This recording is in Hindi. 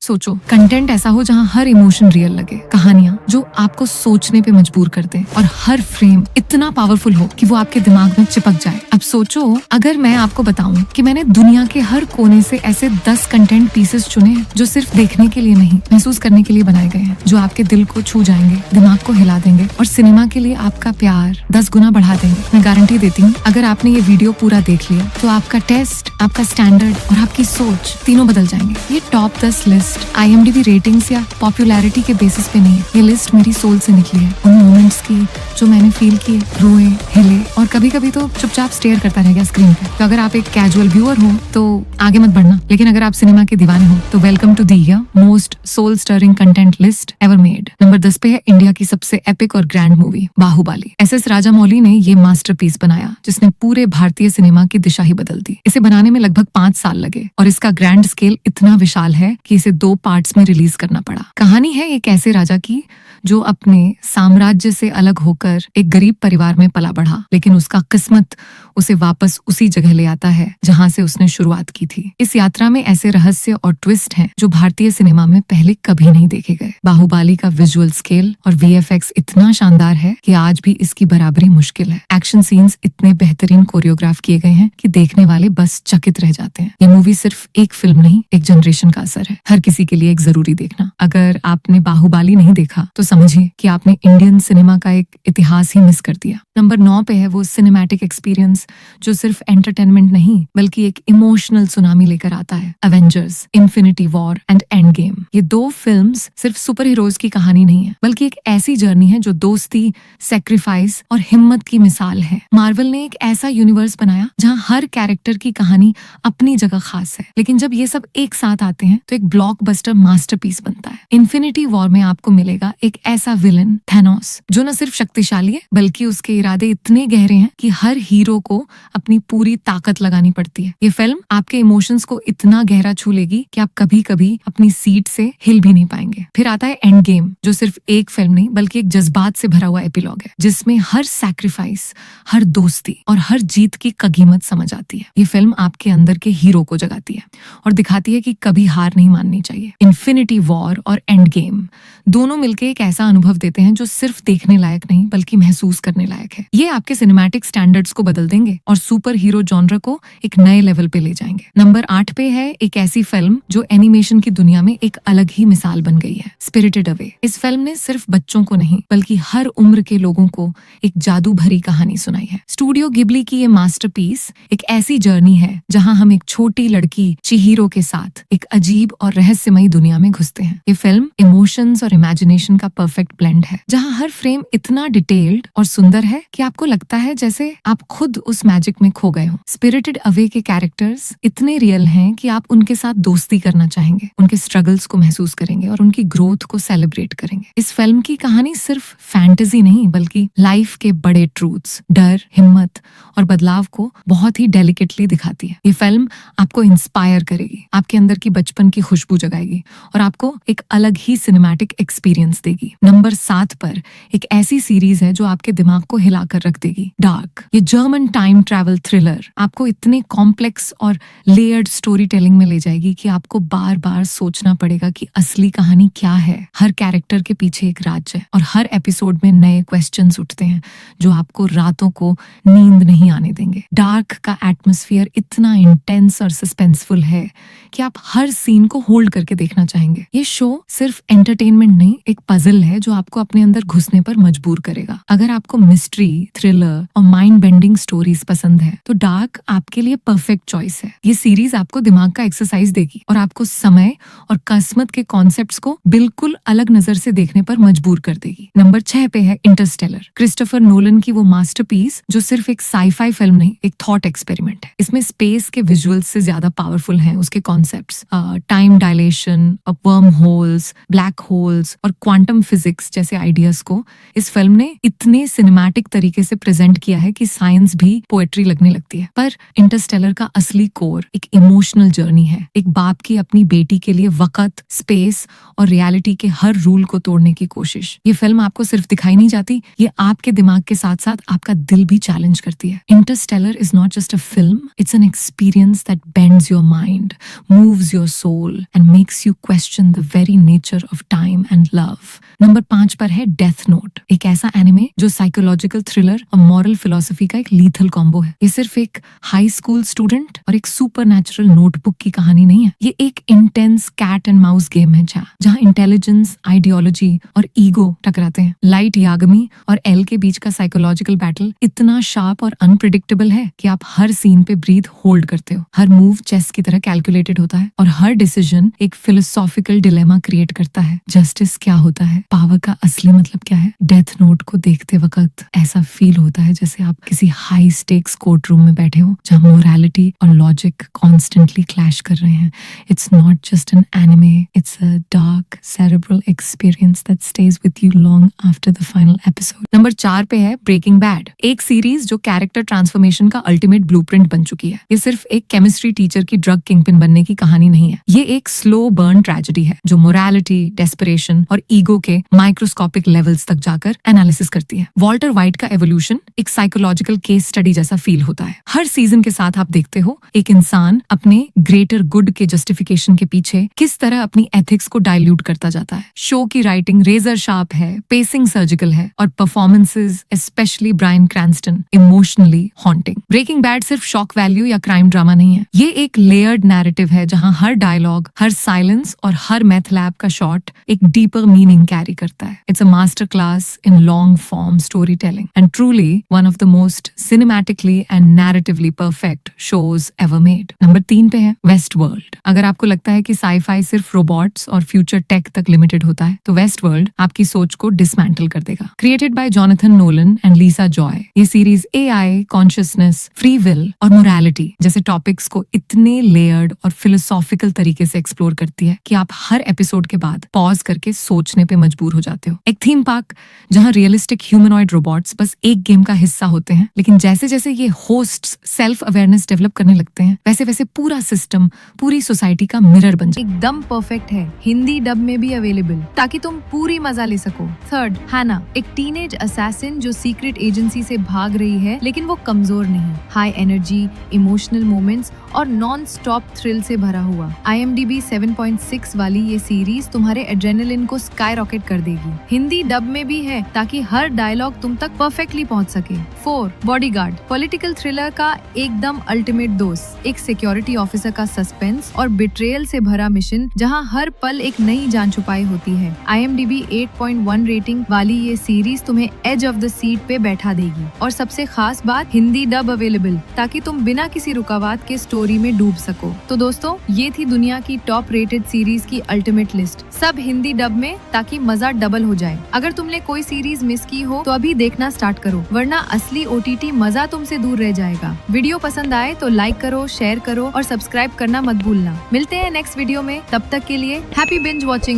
सोचो, कंटेंट ऐसा हो जहाँ हर इमोशन रियल लगे, कहानियां जो आपको सोचने पे मजबूर कर दे और हर फ्रेम इतना पावरफुल हो कि वो आपके दिमाग में चिपक जाए। अब सोचो, अगर मैं आपको बताऊं कि मैंने दुनिया के हर कोने से ऐसे 10 कंटेंट पीसेस चुने हैं जो सिर्फ देखने के लिए नहीं, महसूस करने के लिए बनाए गए हैं, जो आपके दिल को छू जाएंगे, दिमाग को हिला देंगे और सिनेमा के लिए आपका प्यार 10 गुना बढ़ा देंगे। मैं गारंटी देती हूँ, अगर आपने ये वीडियो पूरा देख लिया तो आपका टेस्ट, आपका स्टैंडर्ड और आपकी सोच तीनों बदल जाएंगे। ये टॉप 10 लिस्ट IMDb रेटिंग्स या पॉपुलैरिटी के बेसिस पे नहीं है। ये लिस्ट मेरी सोल से निकली है, उन मोमेंट्स की जो मैंने फील किए, रोए, हिले और कभी कभी तो चुपचाप स्टेयर करता रह गया स्क्रीन पे। तो अगर आप एक कैजुअल व्यूअर हो तो आगे मत बढ़ना, लेकिन अगर आप सिनेमा के दीवाने हो तो welcome to the most soul stirring content list ever made. Number 10 पे है इंडिया की सबसे एपिक और grand movie Baahubali. SS Rajamouli ने ये मास्टरपीस बनाया जिसने पूरे भारतीय सिनेमा की दिशा ही बदल दी। इसे बनाने में लगभग 5 साल लगे और इसका ग्रैंड स्केल इतना विशाल है कि इसे 2 पार्ट्स में रिलीज करना पड़ा। कहानी है एक ऐसे राजा की जो अपने साम्राज्य से अलग होकर एक गरीब परिवार में पला बढ़ा, लेकिन उसका किस्मत उसे वापस उसी जगह ले आता है जहां से उसने शुरुआत की थी। इस यात्रा में ऐसे रहस्य और ट्विस्ट हैं जो भारतीय सिनेमा में पहले कभी नहीं देखे गए। बाहुबली का विजुअल स्केल और VFX इतना शानदार है कि आज भी इसकी बराबरी मुश्किल है। एक्शन सीन्स इतने बेहतरीन कोरियोग्राफ किए गए हैं कि देखने वाले बस चकित रह जाते हैं। ये मूवी सिर्फ एक फिल्म नहीं, एक जनरेशन का असर है। हर किसी के लिए एक जरूरी देखना। अगर आपने बाहुबली नहीं देखा तो समझिए कि आपने इंडियन सिनेमा का एक इतिहास ही मिस कर दिया। नंबर 9 पे है वो सिनेमैटिक एक्सपीरियंस जो सिर्फ एंटरटेनमेंट नहीं बल्कि एक इमोशनल सुनामी लेकर आता है। Avengers, infinity war and end game. ये 2 फिल्म्स सिर्फ सुपर हीरोज की कहानी नहीं है, बल्कि एक ऐसी जर्नी है जो दोस्ती, सेक्रीफाइस और हिम्मत की मिसाल है। मार्वल ने एक ऐसा यूनिवर्स बनाया जहाँ हर कैरेक्टर की कहानी अपनी जगह खास है, लेकिन जब ये सब एक साथ आते हैं तो एक ब्लॉकबस्टर मास्टरपीस बनता है। इन्फिनिटी वॉर में आपको मिलेगा एक ऐसा विलन थैनोस जो न सिर्फ शक्तिशाली है बल्कि उसके इरादे इतने गहरे हैं कि हर हीरो को अपनी पूरी ताकत लगानी पड़ती है। ये फिल्म आपके इमोशंस को इतना गहरा छू लेगी कि आप कभी कभी अपनी सीट से हिल भी नहीं पाएंगे। फिर आता है एंड गेम जो सिर्फ एक फिल्म नहीं बल्कि एक जज्बात से भरा हुआ एपिलॉग है, जिसमें हर सैक्रिफाइस, हर दोस्ती और हर जीत की कीमत समझ आती है। ये फिल्म आपके अंदर के हीरो को जगाती है और दिखाती है कि कभी हार नहीं माननी चाहिए। इन्फिनिटी वॉर और एंड गेम दोनों मिलकर एक ऐसा अनुभव देते हैं जो सिर्फ देखने लायक नहीं बल्कि महसूस करने लायक है। ये आपके सिनेमैटिक स्टैंडर्ड्स को बदल देंगे और सुपर हीरो जॉनर को एक नए लेवल पे ले जाएंगे। नंबर 8 पे है एक ऐसी फिल्म जो एनिमेशन की दुनिया में एक अलग ही मिसाल बन गई है, स्पिरिटेड अवे। इस फिल्म ने सिर्फ बच्चों को नहीं बल्कि हर उम्र के लोगों को एक जादू भरी कहानी सुनाई है। स्टूडियो गिबली की ये मास्टरपीस एक ऐसी जर्नी है जहां हम एक छोटी लड़की चिहिरो के साथ एक अजीब और रहस्यमयी दुनिया में घुसते हैं। ये फिल्म इमोशंस और इमेजिनेशन का परफेक्ट ब्लेंड है, जहां हर फ्रेम इतना डिटेल्ड और सुंदर है कि आपको लगता है जैसे आप खुद उस मैजिक में खो गए हो। स्पिरिटेड अवे के कैरेक्टर्स इतने रियल हैं कि आप उनके साथ दोस्ती करना चाहेंगे, उनके स्ट्रगल्स को महसूस करेंगे और उनकी ग्रोथ को सेलिब्रेट करेंगे। इस फिल्म की कहानी सिर्फ फैंटेसी नहीं बल्कि लाइफ के बड़े ट्रूथ्स, डर, हिम्मत और बदलाव को बहुत ही डेलिकेटली दिखाती है। ये फिल्म आपको इंस्पायर करेगी, आपके अंदर की बचपन की खुशबू जगाएगी और आपको एक अलग ही सिनेमैटिक एक्सपीरियंस देगी। नंबर 7 पर एक ऐसी सीरीज है जो आपके दिमाग को हिलाकर रख देगी, डार्क। ये जर्मन टाइम ट्रैवल थ्रिलर आपको इतने कॉम्प्लेक्स और लेयर्ड स्टोरी टेलिंग में ले जाएगी कि आपको बार बार सोचना पड़ेगा कि असली कहानी क्या है। हर कैरेक्टर के पीछे एक राज है और हर एपिसोड में नए क्वेश्चंस उठते हैं जो आपको रातों को नींद नहीं आने देंगे। डार्क का एटमॉस्फेयर इतना इंटेंस और सस्पेंसफुल है कि आप हर सीन को होल्ड करके देखना चाहेंगे। ये शो सिर्फ एंटरटेनमेंट नहीं, एक पजल है जो आपको अपने अंदर घुसने पर मजबूर करेगा। अगर आपको मिस्ट्री, थ्रिलर और माइंड बेंडिंग स्टोरीज पसंद है तो डार्क आपके लिए परफेक्ट चॉइस है। ये सीरीज आपको दिमाग का एक्सरसाइज देगी और आपको समय और किस्मत के कॉन्सेप्ट्स को बिल्कुल अलग नजर से देखने पर मजबूर कर देगी। नंबर 6 पे है इंटरस्टेलर, क्रिस्टोफर नोलन की वो मास्टरपीस जो सिर्फ एक साईफाई फिल्म नहीं, एक थॉट एक्सपेरिमेंट है। इसमें स्पेस के विजुअल्स से ज्यादा पावरफुल हैं उसके concepts. Time dilation, worm holes, black holes और क्वांटम फिजिक्स जैसे आइडियाज को इस फिल्म ने इतने सिनेमैटिक तरीके से प्रेजेंट किया है कि साइंस भी पोएट्री लगने लगती है। पर इंटरस्टेलर का असली कोर एक इमोशनल जर्नी है, एक बाप की अपनी बेटी के लिए वक्त, स्पेस और रियलिटी के हर रूल को तोड़ने की कोशिश। ये फिल्म आपको सिर्फ दिखाई नहीं जाती, ये आपके दिमाग के साथ साथ आपका दिल भी चैलेंज करती है। Interstellar is not just a film, it's an experience that bends your mind, moves your soul and makes you question the very nature of time and love. Number 5 पर है डेथ नोट, एक ऐसा एनिमे जो साइकोलॉजिकल थ्रिलर और मॉरल फिलोसफी का एक लीथल कॉम्बो है। ये सिर्फ एक हाई स्कूल स्टूडेंट और एक सुपरनैचुरल नोटबुक की कहानी नहीं है, ये एक intense cat and mouse game है जहाँ इंटेलिजेंस, आइडियोलॉजी और ईगो टकराते हैं। लाइट यागमी और एल के बीच का साइकोलॉजिकल बैटल इतना शार्प और अनप्रिडिक्टेबल है कि आप हर सीन पे ब्रीथ होल्ड करते हो। हर मूव चेस की तरह कैलकुलेटेड होता है और हर डिसीजन एक फिलोसॉफिकल डिलेमा क्रिएट करता है। जस्टिस क्या होता है, पावर का असली मतलब क्या है। डेथ नोट को देखते वक्त ऐसा फील होता है जैसे आप किसी हाई स्टेक्स कोर्ट रूम में बैठे हो जहाँ मोरालिटी और लॉजिक कॉन्स्टेंटली क्लैश कर रहे हैं। It's not just an anime, it's a dark cerebral experience that stage with you long after the final episode. Number 4 पे है ब्रेकिंग बैड, एक सीरीज जो कैरेक्टर ट्रांसफॉर्मेशन का अल्टीमेट ब्लूप्रिंट बन चुकी है। ये सिर्फ एक केमिस्ट्री टीचर की ड्रग किंगपिन बनने की कहानी नहीं है, ये एक स्लो बर्न ट्रेजेडी है जो मोरालिटी, डेस्परेशन और ईगो के माइक्रोस्कोपिक लेवल्स तक जाकर एनालिसिस करती है। वॉल्टर वाइट का एवोल्यूशन एक साइकोलॉजिकल केस स्टडी जैसा फील होता है। हर सीजन के साथ आप देखते हो एक इंसान अपने ग्रेटर गुड के जस्टिफिकेशन के पीछे किस तरह अपनी एथिक्स को डाइल्यूट करता जाता है। शो की राइटिंग रेजर शार्प है, पेसिंग सर्जिकल है और performances specially Bryan Cranston emotionally haunting. Breaking Bad सिर्फ शॉक वैल्यू या क्राइम ड्रामा नहीं है, ये एक लेयर्ड नैरेटिव है जहां हर डायलॉग, हर साइलेंस और हर मैथ लैब का शॉट एक डीपर मीनिंग कैरी करता है। It's a master class in long form storytelling and truly one of the most cinematically and narratively perfect shows ever made. Number 3 पे है वेस्ट वर्ल्ड। अगर आपको लगता है कि साईफाई सिर्फ रोबोट्स और फ्यूचर टेक तक लिमिटेड होता है तो वेस्ट वर्ल्ड आपकी सोच को डिसमेंटल कर देगा। Created by Jonathan Nolan and Lisa Joy, ये series AI, consciousness, free will और मोरालिटी जैसे टॉपिक्स को इतने लेयर्ड और फिलोसॉफिकल तरीके से एक्सप्लोर करती है कि आप हर एपिसोड के बाद पॉज करके सोचने पे मजबूर हो जाते हो। एक थीम पार्क जहां रियलिस्टिक ह्यूमनॉइड रोबोट्स बस एक गेम का हिस्सा होते हैं, लेकिन जैसे जैसे ये होस्ट्स सेल्फ अवेयरनेस डेवलप करने लगते हैं वैसे वैसे पूरा सिस्टम पूरी सोसाइटी का मिरर बन जाए। एकदम परफेक्ट है, हिंदी डब में भी अवेलेबल ताकि तुम पूरी मजा ले सको। थर्ड, हैना, एक टीनेज असैसिन जो सीक्रेट एजेंसी से भाग रही है लेकिन वो कमजोर नहीं। हाई एनर्जी, इमोशनल मोमेंट्स और नॉन स्टॉप थ्रिल से भरा हुआ। IMDb 7.6 वाली ये सीरीज तुम्हारे एड्रेनलिन को स्काई रॉकेट कर देगी। हिंदी डब में भी है ताकि हर डायलॉग तुम तक परफेक्टली पहुंच सके। 4, बॉडीगार्ड, पॉलिटिकल थ्रिलर का एकदम अल्टीमेट दोस्त, एक सिक्योरिटी ऑफिसर का सस्पेंस और बिट्रेयल से भरा मिशन जहां हर पल एक नई जान छुपाई होती है। IMDb 8.1 रेटिंग वाली ये सीरीज तुम्हें एज ऑफ द सीट पे बैठा देगी। और सबसे खास बात, हिंदी डब अवेलेबल ताकि तुम बिना किसी रुकावट के स्टोरी में डूब सको। तो दोस्तों, ये थी दुनिया की टॉप रेटेड सीरीज की अल्टीमेट लिस्ट, सब हिंदी डब में ताकि मजा डबल हो जाए। अगर तुमने कोई सीरीज मिस की हो तो अभी देखना स्टार्ट करो, वरना असली OTT मजा तुमसे दूर रह जाएगा। वीडियो पसंद आए तो लाइक करो, शेयर करो और सब्सक्राइब करना मत भूलना। मिलते हैं नेक्स्ट वीडियो में, तब तक के लिए हैप्पी बिंज वॉचिंग।